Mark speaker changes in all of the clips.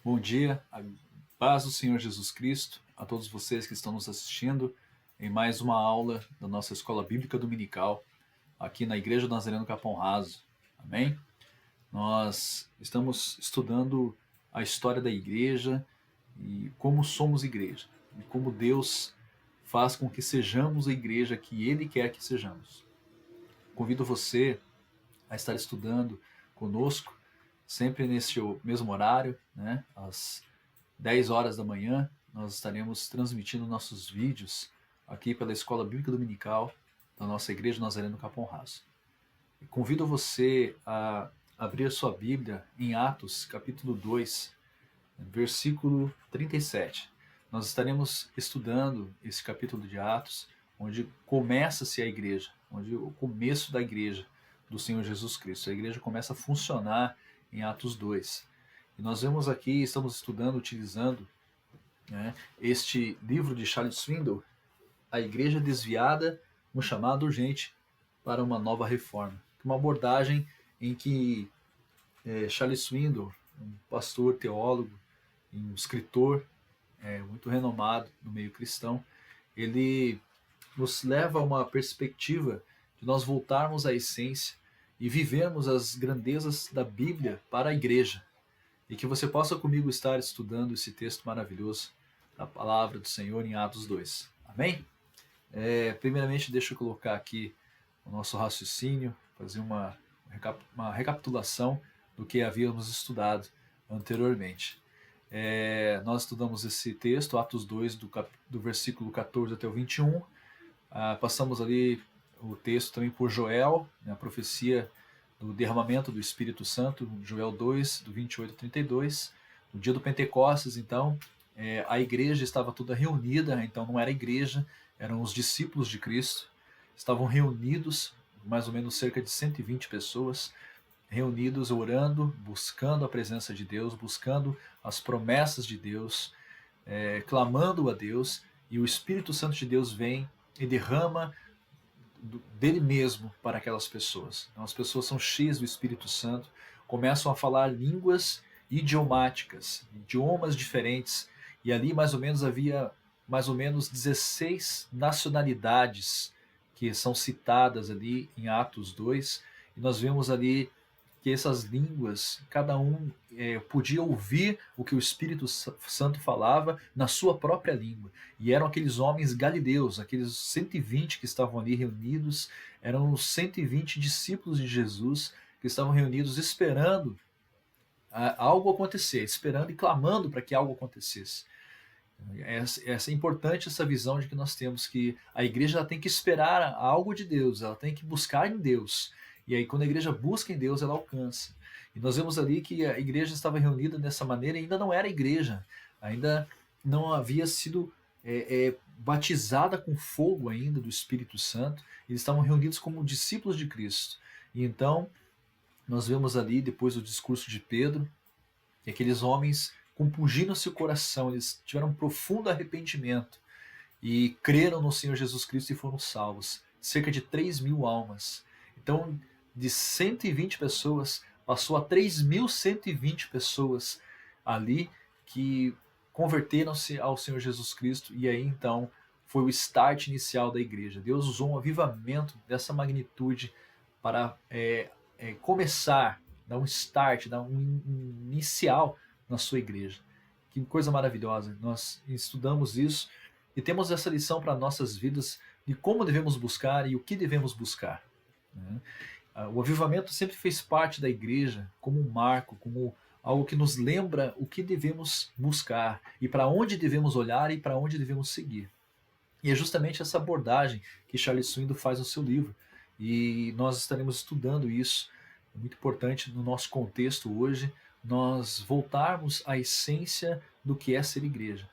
Speaker 1: Bom dia, a paz do Senhor Jesus Cristo, a todos vocês que estão nos assistindo em mais uma aula da nossa Escola Bíblica Dominical, aqui na Igreja Nazareno Capão Raso. Amém? Nós estamos estudando a história da igreja e como somos igreja, e como Deus faz com que sejamos a igreja que Ele quer que sejamos. Convido você a estar estudando conosco, sempre nesse mesmo horário, né, às 10 horas da manhã, nós estaremos transmitindo nossos vídeos aqui pela Escola Bíblica Dominical da nossa Igreja Nazareno Capão Raso. E convido você a abrir a sua Bíblia em Atos, capítulo 2, versículo 37. Nós estaremos estudando esse capítulo de Atos, onde começa-se a igreja, onde o começo da igreja do Senhor Jesus Cristo. A igreja começa a funcionar em Atos 2. E nós vemos aqui, estamos estudando, utilizando, né, este livro de Charles Swindoll, A Igreja Desviada, um chamado urgente para uma nova reforma. Uma abordagem em que Charles Swindoll, um pastor, teólogo, um escritor muito renomado no meio cristão, ele nos leva a uma perspectiva de nós voltarmos à essência e vivermos as grandezas da Bíblia para a igreja. E que você possa comigo estar estudando esse texto maravilhoso da palavra do Senhor em Atos 2. Amém? Primeiramente, deixa eu colocar aqui o nosso raciocínio, fazer uma recapitulação do que havíamos estudado anteriormente. Nós estudamos esse texto, Atos 2, do versículo 14 até o 21. Passamos ali o texto também por Joel, né, a profecia do derramamento do Espírito Santo, Joel 2, do 28 a 32. No dia do Pentecostes, então, a igreja estava toda reunida, então não era igreja, eram os discípulos de Cristo, estavam reunidos, mais ou menos cerca de 120 pessoas, reunidos orando, buscando a presença de Deus, buscando as promessas de Deus, clamando a Deus, e o Espírito Santo de Deus vem e derrama dele mesmo para aquelas pessoas. Então, as pessoas são cheias do Espírito Santo, começam a falar línguas idiomáticas, idiomas diferentes, e ali mais ou menos havia mais ou menos 16 nacionalidades que são citadas ali em Atos 2, e nós vemos ali que essas línguas, cada um podia ouvir o que o Espírito Santo falava na sua própria língua. E eram aqueles homens galileus, aqueles 120 que estavam ali reunidos, eram os 120 discípulos de Jesus que estavam reunidos esperando algo acontecer, esperando e clamando para que algo acontecesse. É importante essa visão de que nós temos, que a igreja ela tem que esperar algo de Deus, ela tem que buscar em Deus. E aí, quando a igreja busca em Deus, ela alcança. E nós vemos ali que a igreja estava reunida dessa maneira e ainda não era igreja, ainda não havia sido batizada com fogo ainda do Espírito Santo. Eles estavam reunidos como discípulos de Cristo. E então, nós vemos ali, depois do discurso de Pedro, que aqueles homens compungiram-se o coração, eles tiveram um profundo arrependimento e creram no Senhor Jesus Cristo e foram salvos. Cerca de 3.000 almas. Então, de 120 pessoas, passou a 3.120 pessoas ali que converteram-se ao Senhor Jesus Cristo, e aí então foi o start inicial da igreja. Deus usou um avivamento dessa magnitude para começar, dar um start, dar um inicial na sua igreja. Que coisa maravilhosa. Nós estudamos isso e temos essa lição para nossas vidas de como devemos buscar e o que devemos buscar. O avivamento sempre fez parte da igreja como um marco, como algo que nos lembra o que devemos buscar e para onde devemos olhar e para onde devemos seguir. E é justamente essa abordagem que Charles Swindoll faz no seu livro, e nós estaremos estudando isso. É muito importante no nosso contexto hoje nós voltarmos à essência do que é ser igreja.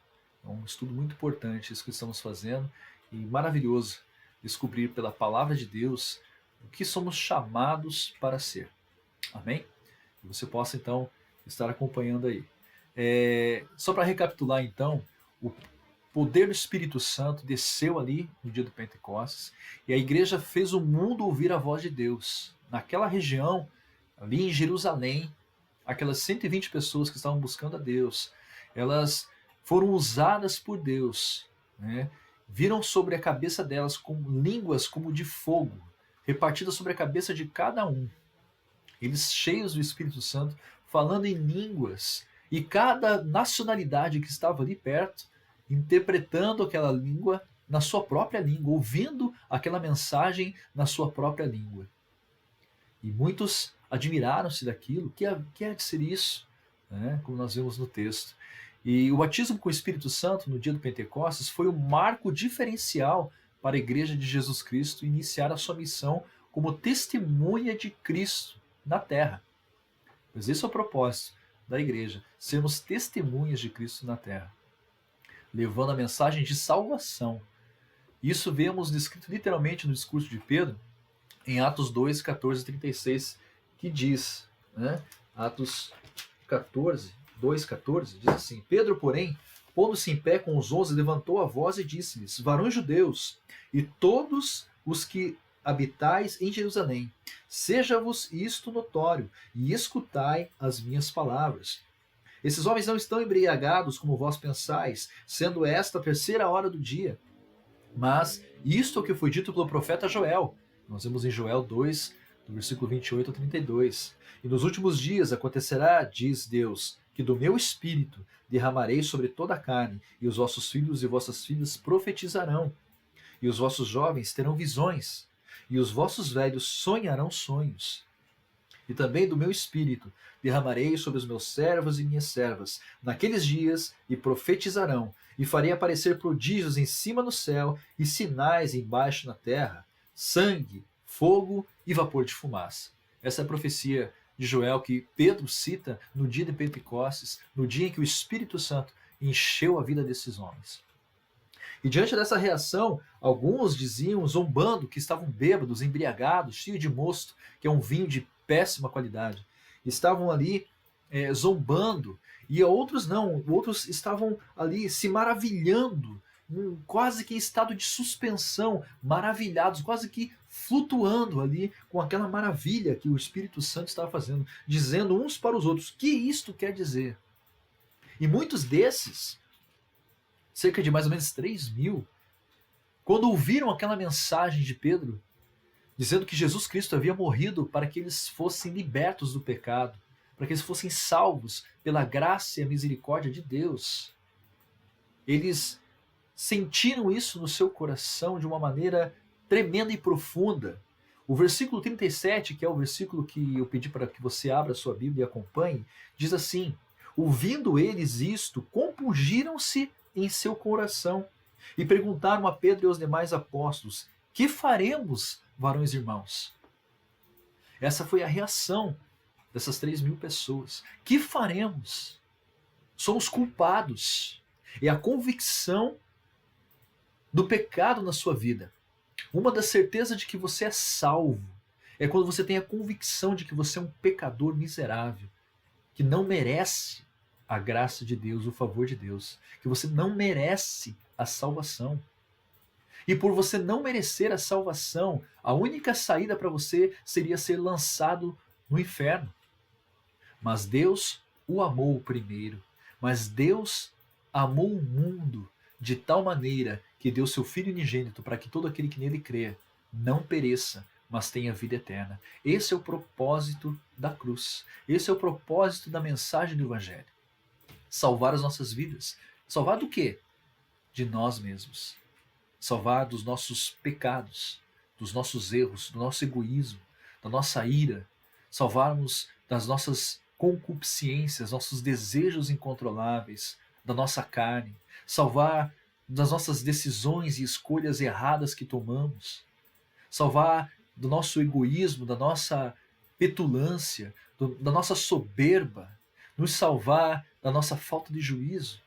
Speaker 1: É um estudo muito importante isso que estamos fazendo, e maravilhoso descobrir pela palavra de Deus o que somos chamados para ser. Amém? Que você possa então estar acompanhando aí. Só para recapitular então, o poder do Espírito Santo desceu ali no dia do Pentecostes, e a igreja fez o mundo ouvir a voz de Deus. Naquela região, ali em Jerusalém, aquelas 120 pessoas que estavam buscando a Deus, elas foram usadas por Deus, né? Viram sobre a cabeça delas como línguas como de fogo, repartidas sobre a cabeça de cada um. Eles cheios do Espírito Santo, falando em línguas, e cada nacionalidade que estava ali perto, interpretando aquela língua na sua própria língua, ouvindo aquela mensagem na sua própria língua. E muitos admiraram-se daquilo, que é de ser isso, né? Como nós vemos no texto. E o batismo com o Espírito Santo no dia do Pentecostes foi o marco diferencial para a Igreja de Jesus Cristo iniciar a sua missão como testemunha de Cristo na terra. Pois esse é o propósito da igreja, sermos testemunhas de Cristo na terra, levando a mensagem de salvação. Isso vemos descrito literalmente no discurso de Pedro, em Atos 2, 14 e 36, que diz, né? Atos 14, 2, 14, diz assim: Pedro, porém, pondo-se em pé com os 11, levantou a voz e disse-lhes: varões judeus, e todos os que habitais em Jerusalém, seja-vos isto notório, e escutai as minhas palavras. Esses homens não estão embriagados como vós pensais, sendo esta a terceira hora do dia. Mas isto é o que foi dito pelo profeta Joel. Nós vemos em Joel 2, do versículo 28 a 32. E nos últimos dias acontecerá, diz Deus, que do meu espírito derramarei sobre toda a carne, e os vossos filhos e vossas filhas profetizarão, e os vossos jovens terão visões, e os vossos velhos sonharão sonhos. E também do meu espírito derramarei sobre os meus servos e minhas servas naqueles dias, e profetizarão, e farei aparecer prodígios em cima no céu e sinais embaixo na terra, sangue, fogo e vapor de fumaça. Essa é a profecia de Joel que Pedro cita no dia de Pentecostes, no dia em que o Espírito Santo encheu a vida desses homens. E diante dessa reação, alguns diziam, zombando, que estavam bêbados, embriagados, cheios de mosto, que é um vinho de péssima qualidade. Estavam ali zombando, e outros não, outros estavam ali se maravilhando, quase que em estado de suspensão, maravilhados, quase que flutuando ali com aquela maravilha que o Espírito Santo estava fazendo, dizendo uns para os outros: que isto quer dizer? E muitos desses, cerca de mais ou menos 3.000, quando ouviram aquela mensagem de Pedro, dizendo que Jesus Cristo havia morrido para que eles fossem libertos do pecado, para que eles fossem salvos pela graça e a misericórdia de Deus, eles sentiram isso no seu coração de uma maneira tremenda e profunda. O versículo 37, que é o versículo que eu pedi para que você abra a sua Bíblia e acompanhe, diz assim: ouvindo eles isto, compungiram-se em seu coração e perguntaram a Pedro e aos demais apóstolos: que faremos, varões irmãos? Essa foi a reação dessas 3.000 pessoas. Que faremos? Somos culpados. É a convicção do pecado na sua vida. Uma das certezas de que você é salvo é quando você tem a convicção de que você é um pecador miserável, que não merece a graça de Deus, o favor de Deus, que você não merece a salvação. E por você não merecer a salvação, a única saída para você seria ser lançado no inferno. Mas Deus o amou primeiro. Mas Deus amou o mundo de tal maneira que deu seu Filho unigênito para que todo aquele que nele crê não pereça, mas tenha vida eterna. Esse é o propósito da cruz. Esse é o propósito da mensagem do Evangelho. Salvar as nossas vidas. Salvar do quê? De nós mesmos. Salvar dos nossos pecados, dos nossos erros, do nosso egoísmo, da nossa ira. Salvarmos das nossas concupiscências, nossos desejos incontroláveis, da nossa carne. Salvar das nossas decisões e escolhas erradas que tomamos. Salvar do nosso egoísmo, da nossa petulância, da nossa soberba. Nos salvar da nossa falta de juízo.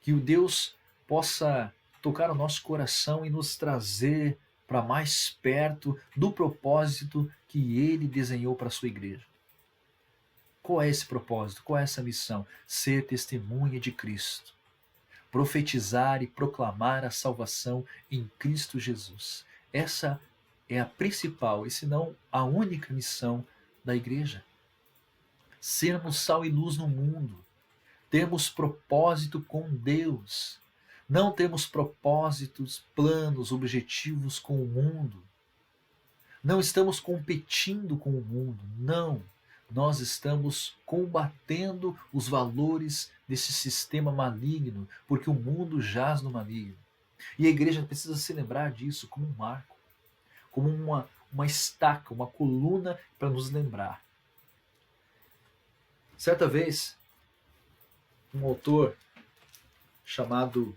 Speaker 1: Que o Deus possa tocar o nosso coração e nos trazer para mais perto do propósito que Ele desenhou para a sua igreja. Qual é esse propósito? Qual é essa missão? Ser testemunha de Cristo. Profetizar e proclamar a salvação em Cristo Jesus. Essa é a principal, e se não a única missão da igreja. sermos sal e luz no mundo, termos propósito com Deus, não temos propósitos, planos, objetivos com o mundo. Não estamos competindo com o mundo, não. Nós estamos combatendo os valores desse sistema maligno, porque o mundo jaz no maligno. E a igreja precisa se lembrar disso como um marco, como uma estaca, uma coluna para nos lembrar. Certa vez, um autor chamado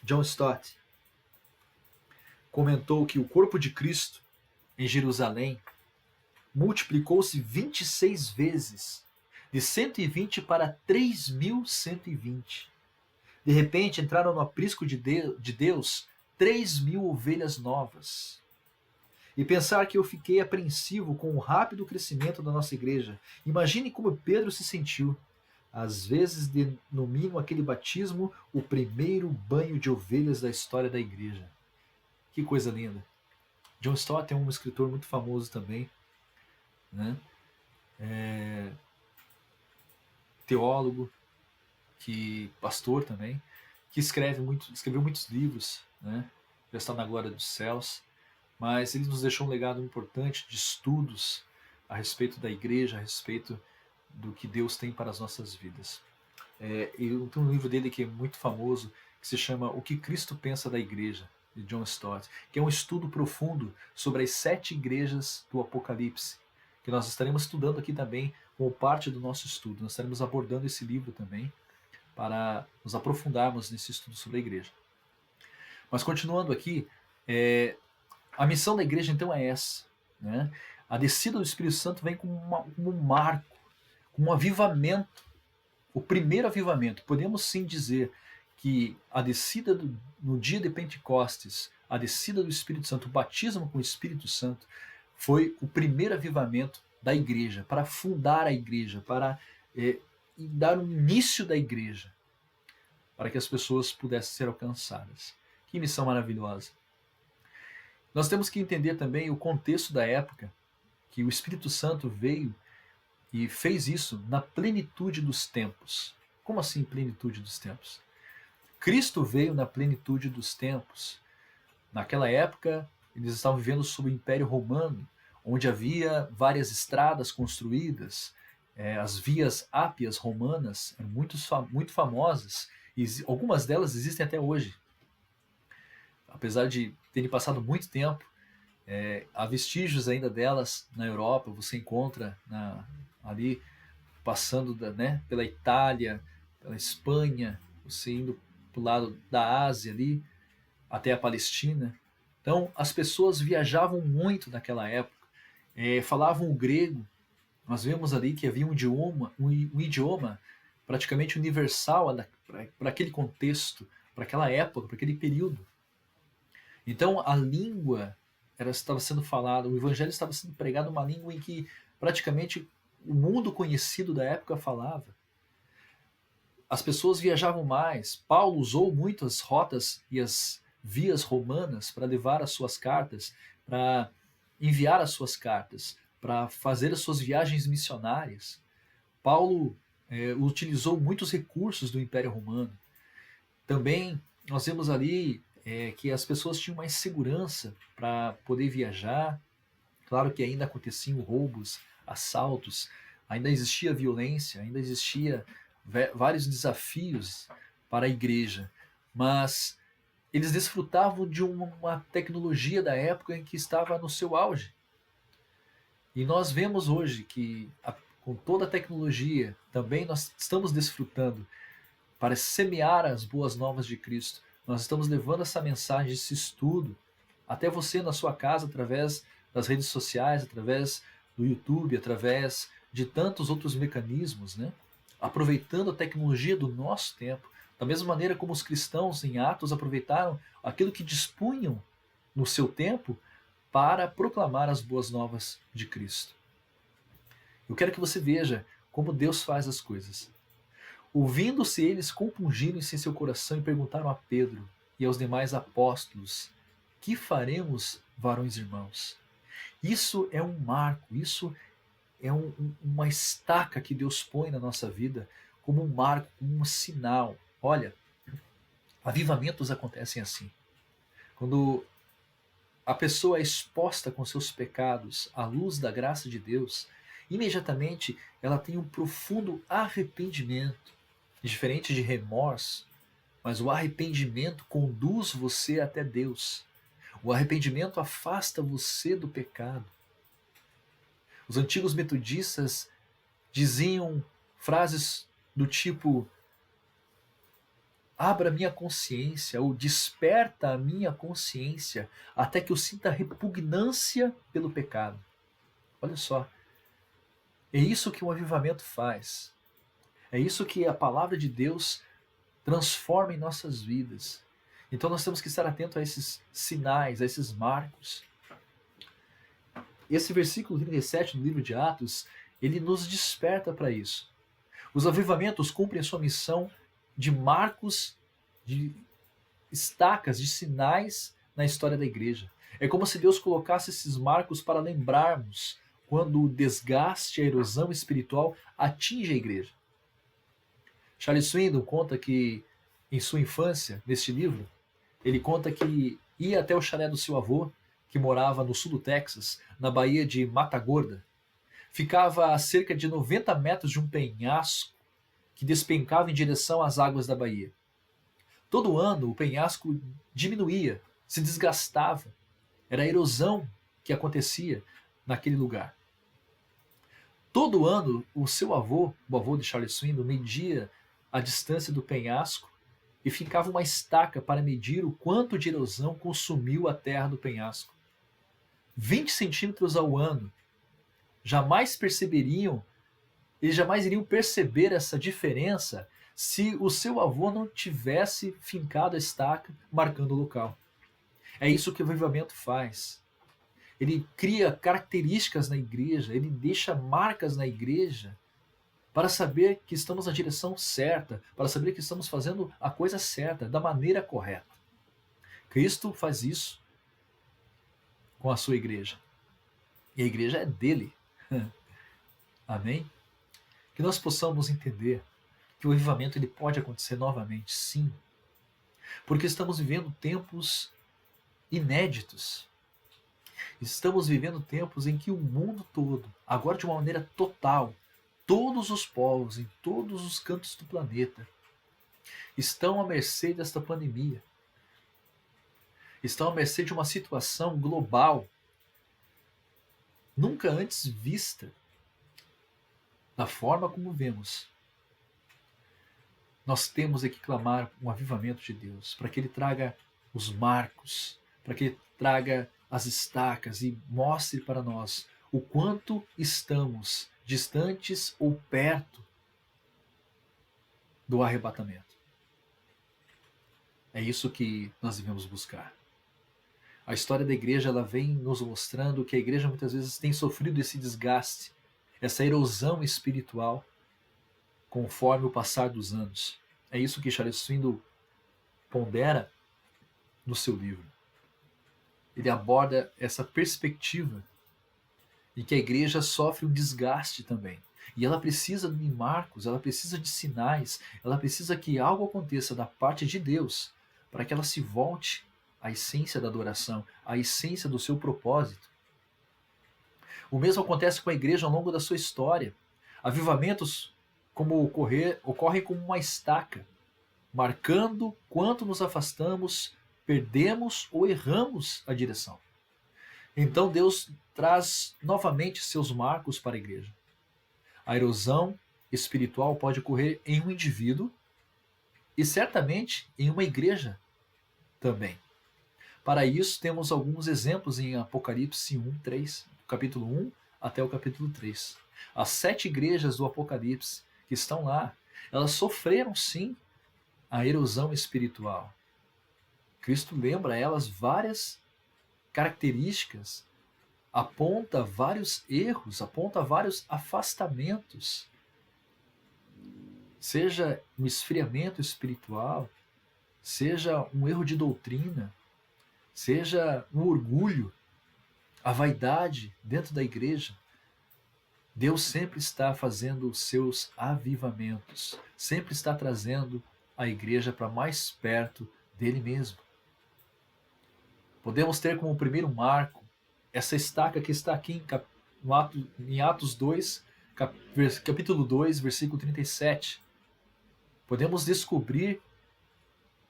Speaker 1: John Stott comentou que o corpo de Cristo em Jerusalém multiplicou-se 26 vezes, de 120 para 3.120. De repente entraram no aprisco de Deus 3.000 ovelhas novas. E pensar que eu fiquei apreensivo com o rápido crescimento da nossa igreja. Imagine como Pedro se sentiu. Às vezes denomino aquele batismo o primeiro banho de ovelhas da história da igreja. Que coisa linda. John Stott é um escritor muito famoso também, né? Teólogo, pastor também, que escreveu muitos livros, né? Já está na glória dos céus, mas ele nos deixou um legado importante de estudos a respeito da igreja, a respeito do que Deus tem para as nossas vidas. Tem um livro dele que é muito famoso, que se chama O que Cristo Pensa da Igreja, de John Stott, que é um estudo profundo sobre as 7 igrejas do Apocalipse, que nós estaremos estudando aqui também como parte do nosso estudo. Nós estaremos abordando esse livro também para nos aprofundarmos nesse estudo sobre a igreja. Mas continuando aqui, a missão da igreja então é essa, né? A descida do Espírito Santo vem como um marco, como um avivamento, o primeiro avivamento. Podemos sim dizer que a descida no dia de Pentecostes, a descida do Espírito Santo, o batismo com o Espírito Santo, foi o primeiro avivamento da igreja, para fundar a igreja, para dar o início da igreja, para que as pessoas pudessem ser alcançadas. Que missão maravilhosa! Nós temos que entender também o contexto da época, que o Espírito Santo veio e fez isso na plenitude dos tempos. Como assim plenitude dos tempos? Cristo veio na plenitude dos tempos. Naquela época, eles estavam vivendo sob o Império Romano, onde havia várias estradas construídas, as vias ápias romanas eram muito famosas, e algumas delas existem até hoje. Apesar de terem passado muito tempo, há vestígios ainda delas na Europa. Você encontra ali, passando pela Itália, pela Espanha, você indo para o lado da Ásia ali, até a Palestina. Então, as pessoas viajavam muito naquela época, falavam o grego. Nós vemos ali que havia um idioma praticamente universal para aquele contexto, para aquela época, para aquele período. Então, a língua estava sendo falada, o evangelho estava sendo pregado uma língua em que praticamente o mundo conhecido da época falava. As pessoas viajavam mais. Paulo usou muito as rotas e as vias romanas para levar as suas cartas, para enviar as suas cartas, para fazer as suas viagens missionárias. Paulo utilizou muitos recursos do Império Romano. Também nós vemos ali que as pessoas tinham mais segurança para poder viajar. Claro que ainda aconteciam roubos, assaltos, ainda existia violência, ainda existia vários desafios para a igreja, mas eles desfrutavam de uma tecnologia da época em que estava no seu auge. E nós vemos hoje que, com toda a tecnologia, também nós estamos desfrutando para semear as boas novas de Cristo. Nós estamos levando essa mensagem, esse estudo, até você na sua casa, através das redes sociais, através do YouTube, através de tantos outros mecanismos, né? Aproveitando a tecnologia do nosso tempo, da mesma maneira como os cristãos em Atos aproveitaram aquilo que dispunham no seu tempo para proclamar as boas novas de Cristo. Eu quero que você veja como Deus faz as coisas. Ouvindo-se eles, compungiram-se em seu coração e perguntaram a Pedro e aos demais apóstolos: que faremos, varões irmãos? Isso é um marco, isso é uma estaca que Deus põe na nossa vida como um marco, como um sinal. Olha, avivamentos acontecem assim. Quando a pessoa é exposta com seus pecados à luz da graça de Deus, imediatamente ela tem um profundo arrependimento, diferente de remorso, mas o arrependimento conduz você até Deus. O arrependimento afasta você do pecado. Os antigos metodistas diziam frases do tipo: abra minha consciência, ou desperta a minha consciência, até que eu sinta repugnância pelo pecado. Olha só, é isso que o avivamento faz. É isso que a palavra de Deus transforma em nossas vidas. Então nós temos que estar atentos a esses sinais, a esses marcos. Esse versículo 37 do livro de Atos, ele nos desperta para isso. Os avivamentos cumprem a sua missão de marcos, de estacas, de sinais na história da igreja. É como se Deus colocasse esses marcos para lembrarmos quando o desgaste, a erosão espiritual atinge a igreja. Charles Swindoll conta que, em sua infância, neste livro, ele conta que ia até o chalé do seu avô, que morava no sul do Texas, na Baía de Matagorda. Ficava a cerca de 90 metros de um penhasco que despencava em direção às águas da baía. Todo ano o penhasco diminuía, se desgastava. Era a erosão que acontecia naquele lugar. Todo ano o seu avô, o avô de Charles Swindoll, media a distância do penhasco e ficava uma estaca para medir o quanto de erosão consumiu a terra do penhasco. 20 centímetros ao ano. Jamais perceberiam, eles jamais iriam perceber essa diferença se o seu avô não tivesse fincado a estaca marcando o local. É isso que o avivamento faz. Ele cria características na igreja, ele deixa marcas na igreja para saber que estamos na direção certa, para saber que estamos fazendo a coisa certa, da maneira correta. Cristo faz isso com a sua igreja. E a igreja é dele. Amém? Que nós possamos entender que o avivamento ele pode acontecer novamente, sim. Porque estamos vivendo tempos inéditos. Estamos vivendo tempos em que o mundo todo, agora de uma maneira total, todos os povos, em todos os cantos do planeta, estão à mercê desta pandemia. Estão à mercê de uma situação global nunca antes vista, da forma como vemos. Nós temos que clamar um avivamento de Deus, para que Ele traga os marcos, para que Ele traga as estacas e mostre para nós o quanto estamos distantes ou perto do arrebatamento. É isso que nós devemos buscar. A história da igreja ela vem nos mostrando que a igreja muitas vezes tem sofrido esse desgaste, essa erosão espiritual, conforme o passar dos anos. É isso que Charles Swindoll pondera no seu livro. Ele aborda essa perspectiva de que a igreja sofre um desgaste também. E ela precisa de marcos, ela precisa de sinais, ela precisa que algo aconteça da parte de Deus para que ela se volte à essência da adoração, à essência do seu propósito. O mesmo acontece com a igreja ao longo da sua história. Avivamentos ocorrem como uma estaca, marcando quanto nos afastamos, perdemos ou erramos a direção. Então Deus traz novamente seus marcos para a igreja. A erosão espiritual pode ocorrer em um indivíduo e certamente em uma igreja também. Para isso temos alguns exemplos em Apocalipse 1, 3, capítulo 1 até o capítulo 3. As 7 igrejas do Apocalipse que estão lá, elas sofreram sim a erosão espiritual. Cristo lembra a elas várias características, aponta vários erros, aponta vários afastamentos. Seja um esfriamento espiritual, seja um erro de doutrina, seja um orgulho, a vaidade dentro da igreja. Deus sempre está fazendo os seus avivamentos, sempre está trazendo a igreja para mais perto dele mesmo. Podemos ter como primeiro marco essa estaca que está aqui em Atos 2, capítulo 2, versículo 37. Podemos descobrir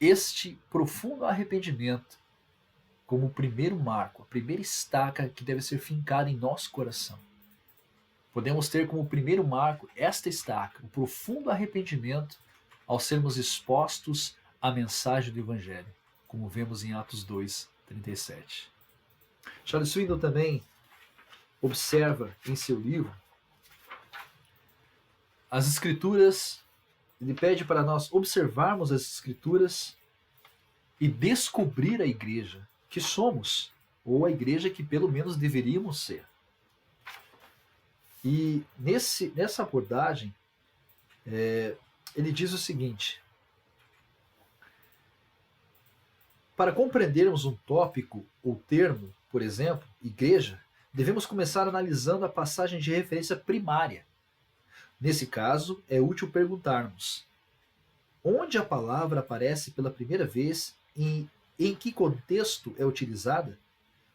Speaker 1: este profundo arrependimento como o primeiro marco, a primeira estaca que deve ser fincada em nosso coração. Podemos ter como primeiro marco esta estaca, o profundo arrependimento ao sermos expostos à mensagem do Evangelho, como vemos em Atos 2, 37. Charles Swindoll também observa em seu livro as Escrituras. Ele pede para nós observarmos as Escrituras e descobrir a igreja que somos, ou a igreja que pelo menos deveríamos ser. E nessa abordagem, ele diz o seguinte: para compreendermos um tópico ou termo, por exemplo, igreja, devemos começar analisando a passagem de referência primária. Nesse caso, é útil perguntarmos: onde a palavra aparece pela primeira vez e em que contexto é utilizada?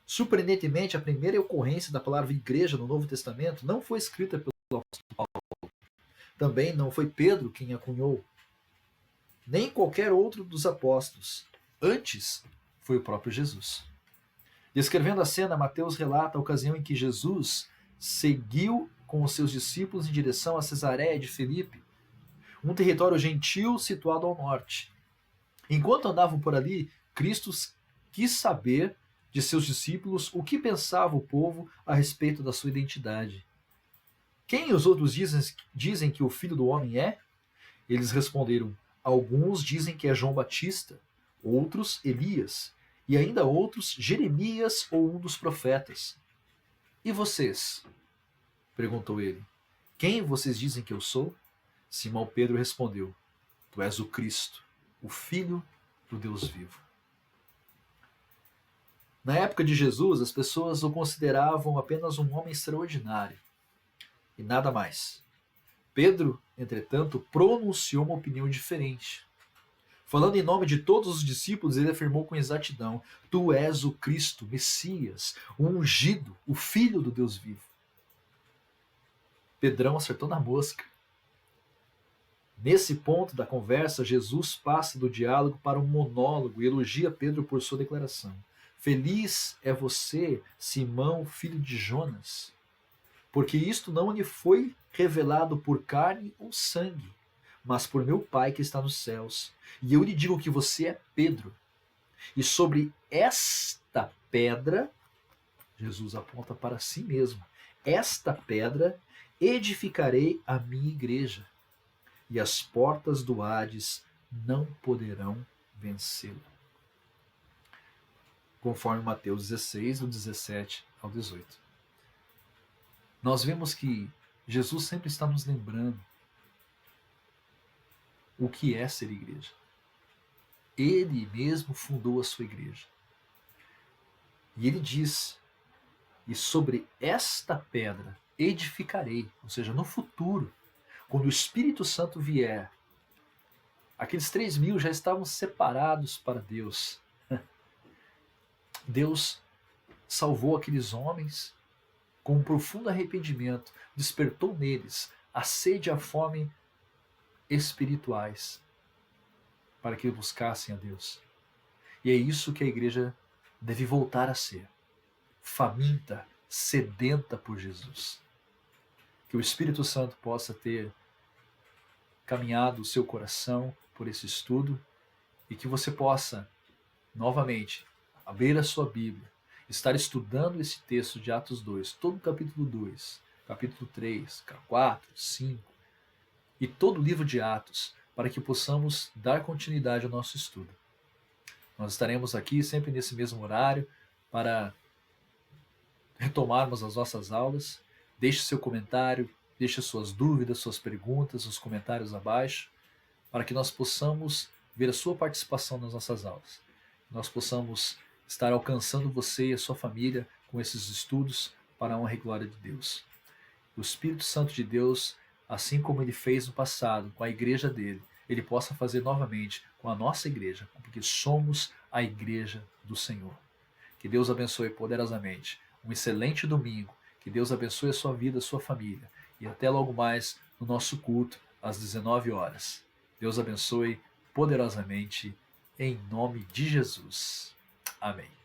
Speaker 1: Surpreendentemente, a primeira ocorrência da palavra igreja no Novo Testamento não foi escrita pelo apóstolo Paulo. Também não foi Pedro quem a cunhou, nem qualquer outro dos apóstolos. Antes, foi o próprio Jesus. Descrevendo a cena, Mateus relata a ocasião em que Jesus seguiu com os seus discípulos em direção a Cesareia de Filipe, um território gentil situado ao norte. Enquanto andavam por ali, Cristo quis saber de seus discípulos o que pensava o povo a respeito da sua identidade. Quem os outros dizem que o Filho do Homem é? Eles responderam: alguns dizem que é João Batista, outros Elias, e ainda outros Jeremias ou um dos profetas. E vocês? Perguntou ele. Quem vocês dizem que eu sou? Simão Pedro respondeu: tu és o Cristo, o Filho do Deus vivo. Na época de Jesus, as pessoas o consideravam apenas um homem extraordinário e nada mais. Pedro, entretanto, pronunciou uma opinião diferente. Falando em nome de todos os discípulos, ele afirmou com exatidão: tu és o Cristo, Messias, o ungido, o Filho do Deus vivo. Pedrão acertou na mosca. Nesse ponto da conversa, Jesus passa do diálogo para um monólogo e elogia Pedro por sua declaração. Feliz é você, Simão, filho de Jonas, porque isto não lhe foi revelado por carne ou sangue, mas por meu Pai que está nos céus. E eu lhe digo que você é Pedro, e sobre esta pedra, Jesus aponta para si mesmo, esta pedra edificarei a minha igreja, e as portas do Hades não poderão vencê-la. Conforme Mateus 16, do 17 ao 18. Nós vemos que Jesus sempre está nos lembrando o que é ser igreja. Ele mesmo fundou a sua igreja. E ele diz: e sobre esta pedra edificarei, ou seja, no futuro, quando o Espírito Santo vier, aqueles 3.000 já estavam separados para Deus. Deus salvou aqueles homens com um profundo arrependimento, despertou neles a sede e a fome espirituais para que buscassem a Deus. E é isso que a igreja deve voltar a ser: faminta, sedenta por Jesus. Que o Espírito Santo possa ter caminhado o seu coração por esse estudo e que você possa, novamente, abrir a sua Bíblia, estar estudando esse texto de Atos 2, todo o capítulo 2, capítulo 3, 4, 5 e todo o livro de Atos, para que possamos dar continuidade ao nosso estudo. Nós estaremos aqui sempre nesse mesmo horário para retomarmos as nossas aulas. Deixe seu comentário, deixe suas dúvidas, suas perguntas, os comentários abaixo, para que nós possamos ver a sua participação nas nossas aulas. Nós possamos estar alcançando você e a sua família com esses estudos para a honra e glória de Deus. o Espírito Santo de Deus, assim como ele fez no passado com a igreja dele, ele possa fazer novamente com a nossa igreja, porque somos a igreja do Senhor. Que Deus abençoe poderosamente. Um excelente domingo. Que Deus abençoe a sua vida, a sua família. E até logo mais no nosso culto, às 19 horas. Deus abençoe poderosamente, em nome de Jesus. Amém.